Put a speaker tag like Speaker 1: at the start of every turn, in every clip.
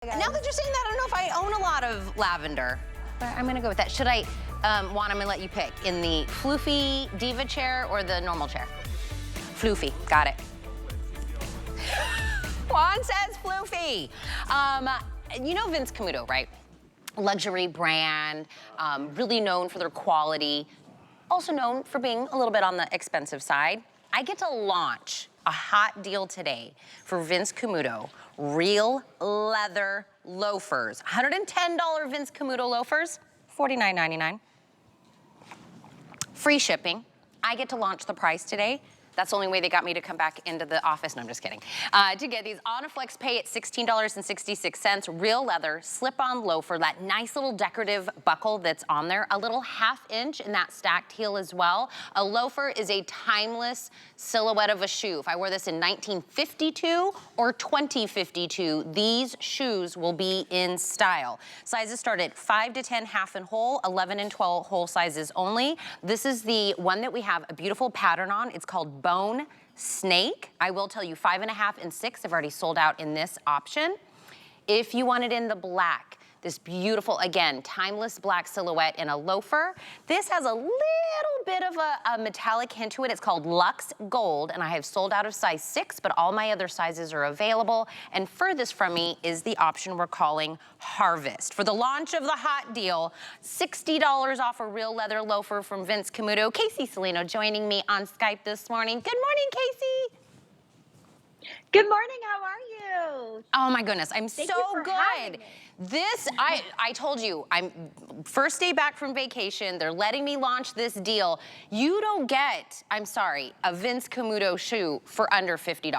Speaker 1: Now that you're saying that, I don't know if I own a lot of lavender, but I'm gonna go with that. Should I, Juan, I'm gonna let you pick in the floofy diva chair or the normal chair? Floofy, got it. Juan says floofy. You know Vince Camuto, right? Luxury brand, really known for their quality, also known for being a little bit on the expensive side. I get to launch a hot deal today for Vince Camuto, real leather loafers. $110 Vince Camuto loafers, $49.99. Free shipping. I get to launch the price today. That's the only way they got me to come back into the office. No, I'm just kidding. To get these on a flex pay at $16.66, real leather, slip-on loafer, that nice little decorative buckle that's on there, a little ½ inch in that stacked heel as well. A loafer is a timeless silhouette of a shoe. If I wore this in 1952 or 2052, these shoes will be in style. Sizes start at 5 to 10 half and whole, 11 and 12 whole sizes only. This is the one that we have a beautiful pattern on. It's called Bone Snake. I will tell you 5.5 and 6 have already sold out in this option. If you want it in the black, this beautiful, again, timeless black silhouette in a loafer. This has a little bit of a metallic hint to it. It's called Luxe Gold, and I have sold out of size 6, but all my other sizes are available. And furthest from me is the option we're calling Harvest. For the launch of the hot deal, $60 off a real leather loafer from Vince Camuto. Casey Salino joining me on Skype this morning. Good morning, Casey.
Speaker 2: Good morning, how are you?
Speaker 1: Oh my goodness, I'm
Speaker 2: Thank
Speaker 1: so
Speaker 2: you for having
Speaker 1: good.
Speaker 2: me.
Speaker 1: This, I told you, I'm first day back from vacation. They're letting me launch this deal. You don't get, I'm sorry, a Vince Camuto shoe for under $50.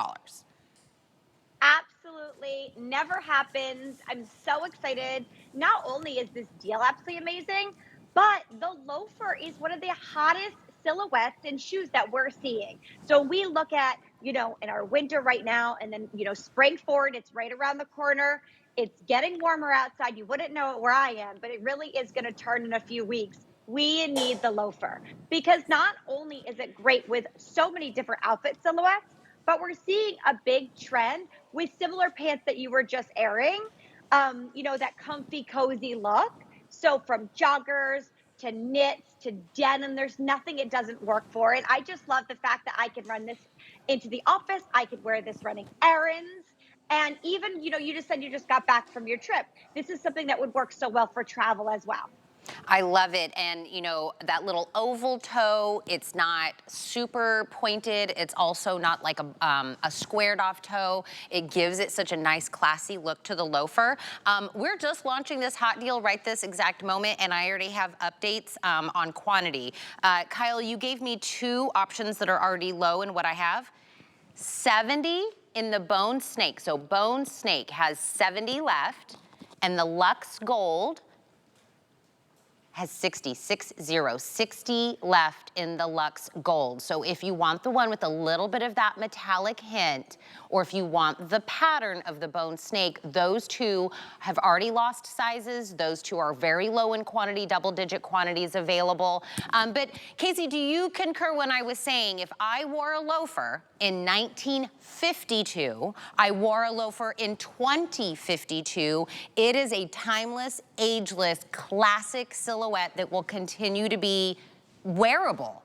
Speaker 2: Absolutely, never happens. I'm so excited. Not only is this deal absolutely amazing, but the loafer is one of the hottest silhouettes and shoes that we're seeing. So we look at, in our winter right now, and then, spring forward, it's right around the corner. It's getting warmer outside. You wouldn't know it where I am, but it really is going to turn in a few weeks. We need the loafer because not only is it great with so many different outfit silhouettes, but we're seeing a big trend with similar pants that you were just airing, that comfy, cozy look. So from joggers to knits to denim, there's nothing it doesn't work for. And I just love the fact that I can run this into the office. I could wear this running errands. And even, you just said you just got back from your trip. This is something that would work so well for travel as well.
Speaker 1: I love it. And that little oval toe, it's not super pointed. It's also not like a squared off toe. It gives it such a nice classy look to the loafer. We're just launching this hot deal right this exact moment, and I already have updates on quantity. Kyle, you gave me 2 options that are already low in what I have. 70 in the Bone Snake. So Bone Snake has 70 left, and the Luxe Gold has 60 left in the Luxe Gold. So if you want the one with a little bit of that metallic hint, or if you want the pattern of the Bone Snake, those 2 have already lost sizes. Those 2 are very low in quantity, double-digit quantities available. But Casey, do you concur when I was saying if I wore a loafer in 1952, I wore a loafer in 2052, it is a timeless, ageless, classic silhouette that will continue to be wearable.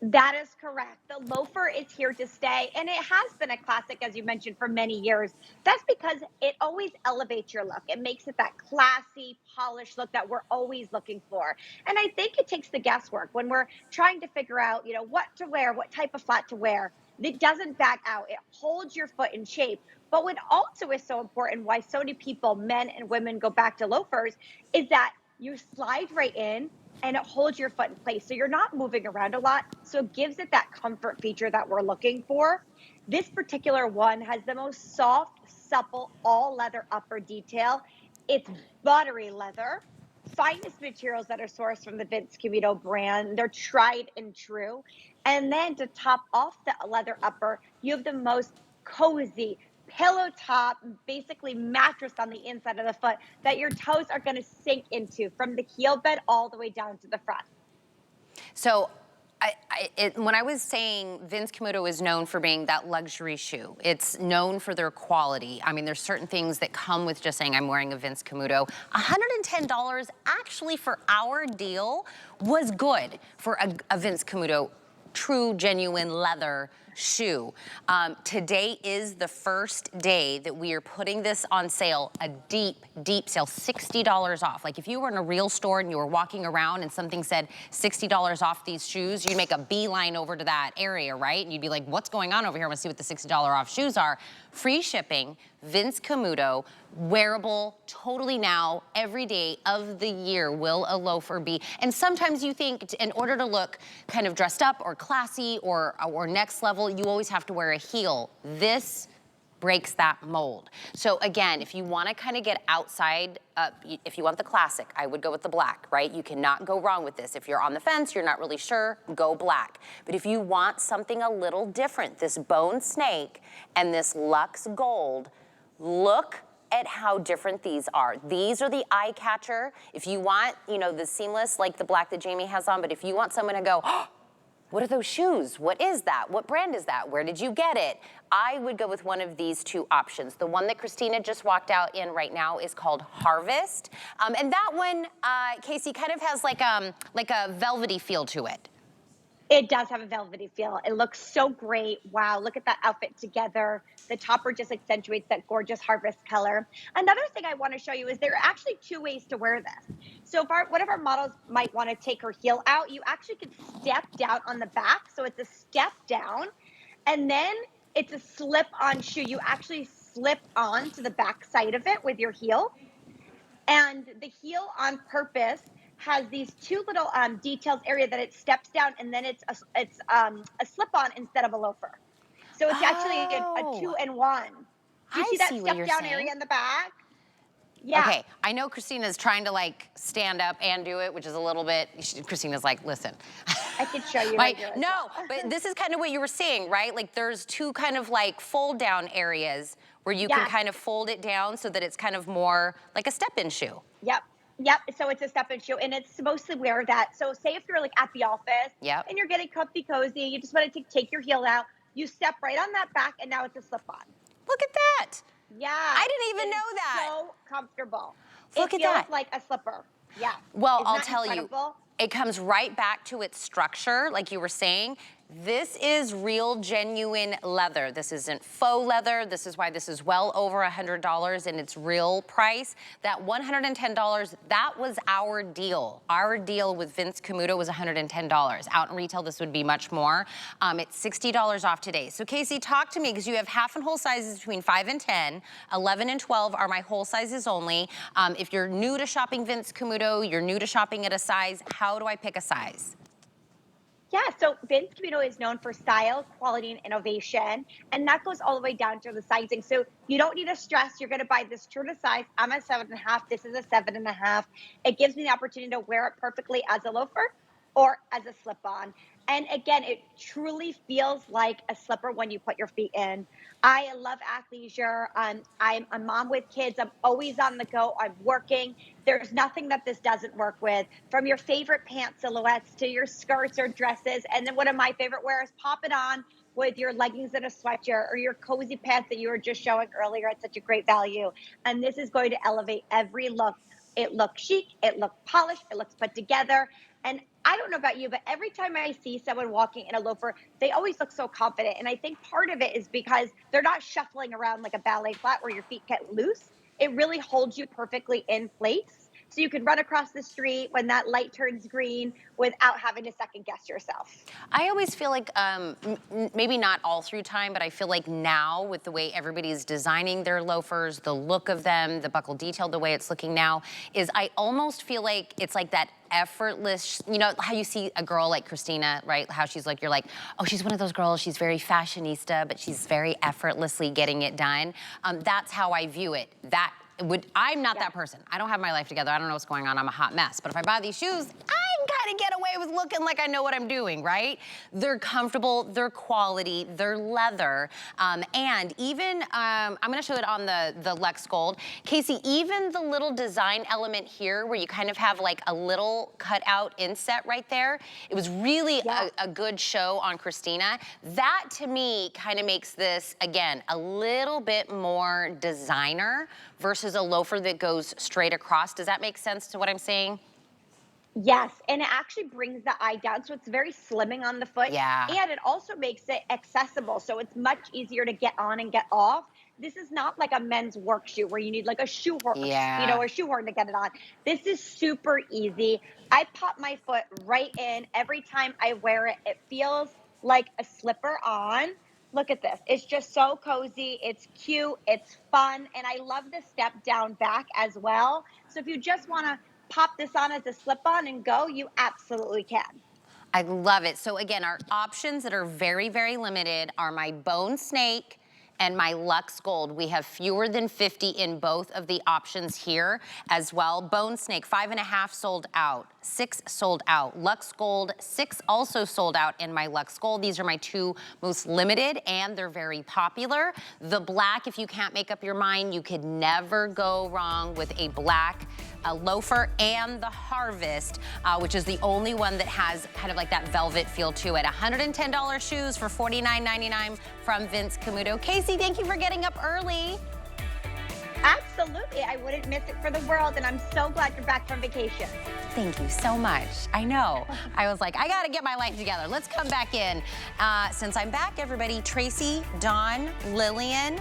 Speaker 2: That is correct. The loafer is here to stay, and it has been a classic, as you mentioned, for many years. That's because it always elevates your look. It makes it that classy, polished look that we're always looking for. And I think it takes the guesswork when we're trying to figure out, what to wear, what type of flat to wear. It doesn't back out. It holds your foot in shape. But what also is so important, why so many people, men and women, go back to loafers, is that you slide right in and it holds your foot in place. So you're not moving around a lot. So it gives it that comfort feature that we're looking for. This particular one has the most soft, supple, all leather upper detail. It's buttery leather, finest materials that are sourced from the Vince Camuto brand. They're tried and true. And then to top off the leather upper, you have the most cozy, pillow top, basically mattress on the inside of the foot that your toes are going to sink into from the heel bed all the way down to the front.
Speaker 1: So When I was saying Vince Camuto is known for being that luxury shoe, it's known for their quality. I mean, there's certain things that come with just saying I'm wearing a Vince Camuto. $110 actually for our deal was good for a Vince Camuto true, genuine leather shoe. Today is the first day that we are putting this on sale, a deep, deep sale, $60 off. Like if you were in a real store and you were walking around and something said $60 off these shoes, you'd make a beeline over to that area, right? And you'd be like, what's going on over here? I want to see what the $60 off shoes are. Free shipping, Vince Camuto, wearable, totally now, every day of the year will a loafer be. And sometimes you think in order to look kind of dressed up or classy or next level, you always have to wear a heel. This breaks that mold. So again, if you want to kind of get outside, if you want the classic, I would go with the black, right? You cannot go wrong with this. If you're on the fence, you're not really sure, go black. But if you want something a little different, this bone snake and this luxe gold, look at how different these are. These are the eye catcher. If you want, you know, the seamless like the black that Jamie has on, but if you want someone to go, oh, what are those shoes? What is that? What brand is that? Where did you get it? I would go with one of these two options. The one that Christina just walked out in right now is called Harvest. And that one, Casey, kind of has like a velvety feel to it.
Speaker 2: It does have a velvety feel. It looks so great. Wow, look at that outfit together. The topper just accentuates that gorgeous harvest color. Another thing I want to show you is there are actually two ways to wear this. So if one of our models might want to take her heel out, you actually can step down on the back. So it's a step down, and then it's a slip-on shoe. You actually slip on to the back side of it with your heel. And the heel on purpose has these two little details area that it steps down, and then it's a slip-on instead of a loafer. So it's actually a 2-in-1. Do you see that step-down area in the back? Yeah.
Speaker 1: Okay, I know Christina's trying to like stand up and do it, which is a little bit, Christina's like, listen.
Speaker 2: I could show you.
Speaker 1: Like, no, but this is kind of what you were saying, right? Like there's two kind of like fold down areas where you can kind of fold it down so that it's kind of more like a step-in shoe.
Speaker 2: Yep. Yep, so it's a step-in shoe, and it's supposed to wear that. So say if you're like at the office and you're getting comfy cozy, you just want to take your heel out, you step right on that back, and now it's a slip-on.
Speaker 1: Look at that.
Speaker 2: Yeah.
Speaker 1: I didn't even know that.
Speaker 2: So comfortable.
Speaker 1: Look at
Speaker 2: that. It
Speaker 1: that.
Speaker 2: feels like a slipper. Yeah.
Speaker 1: Well, I'll tell you, it comes right back to its structure, like you were saying. This is real, genuine leather. This isn't faux leather. This is why this is well over $100 in its real price. That $110, that was our deal. Our deal with Vince Camuto was $110. Out in retail, this would be much more. It's $60 off today. So Casey, talk to me, because you have half and whole sizes between 5 and 10. 11 and 12 are my whole sizes only. If you're new to shopping Vince Camuto, you're new to shopping at a size, how do I pick a size?
Speaker 2: Yeah, so Vince Camuto is known for style, quality, and innovation, and that goes all the way down to the sizing. So you don't need to stress. You're going to buy this true to size. I'm a 7.5. This is a 7.5. It gives me the opportunity to wear it perfectly as a loafer or as a slip-on. And again, it truly feels like a slipper when you put your feet in. I love athleisure. I'm a mom with kids. I'm always on the go. I'm working. There's nothing that this doesn't work with, from your favorite pant silhouettes to your skirts or dresses. And then one of my favorite wears, pop it on with your leggings and a sweatshirt, or your cozy pants that you were just showing earlier at such a great value. And this is going to elevate every look. It looks chic. It looks polished. It looks put together. And I don't know about you, but every time I see someone walking in a loafer, they always look so confident. And I think part of it is because they're not shuffling around like a ballet flat where your feet get loose. It really holds you perfectly in place. So you can run across the street when that light turns green without having to second guess yourself.
Speaker 1: I always feel like, maybe not all through time, but I feel like now with the way everybody's designing their loafers, the look of them, the buckle detail, the way it's looking now, is I almost feel like it's like that effortless, you know, how you see a girl like Christina, right? How she's like, you're like, oh, she's one of those girls, she's very fashionista, but she's very effortlessly getting it done. That's how I view it. I'm not that person. I don't have my life together. I don't know what's going on. I'm a hot mess. But if I buy these shoes, I can kind gonna get away with looking like I know what I'm doing, right? They're comfortable, they're quality, they're leather, and even, I'm gonna show it on the Lex Gold. Casey, even the little design element here where you kind of have like a little cut out inset right there, it was really a good show on Christina. That to me kind of makes this, again, a little bit more designer versus a loafer that goes straight across. Does that make sense to what I'm saying?
Speaker 2: Yes, and it actually brings the eye down, so it's very slimming on the foot.
Speaker 1: Yeah.
Speaker 2: And it also makes it accessible, so it's much easier to get on and get off. This is not like a men's work shoe where you need like a shoehorn,
Speaker 1: Yeah.
Speaker 2: a shoehorn to get it on. This is super easy. I pop my foot right in every time I wear it. It feels like a slipper on. Look at this. It's just so cozy. It's cute. It's fun. And I love the step down back as well. So if you just want to pop this on as a slip-on and go, you absolutely can.
Speaker 1: I love it. So again, our options that are very, very limited are my Bone Snake and my Luxe Gold. We have fewer than 50 in both of the options here as well. Bone Snake, 5.5 sold out, 6 sold out. Luxe Gold, 6 also sold out in my Luxe Gold. These are my 2 most limited and they're very popular. The black, if you can't make up your mind, you could never go wrong with a black loafer, and the Harvest, which is the only one that has kind of like that velvet feel to it. $110 shoes for $49.99 from Vince Camuto. Casey, thank you for getting up early.
Speaker 2: Absolutely. I wouldn't miss it for the world, and I'm so glad you're back from vacation.
Speaker 1: Thank you so much. I know. I was like, I got to get my life together. Let's come back in. Since I'm back, everybody, Tracy, Dawn, Lillian,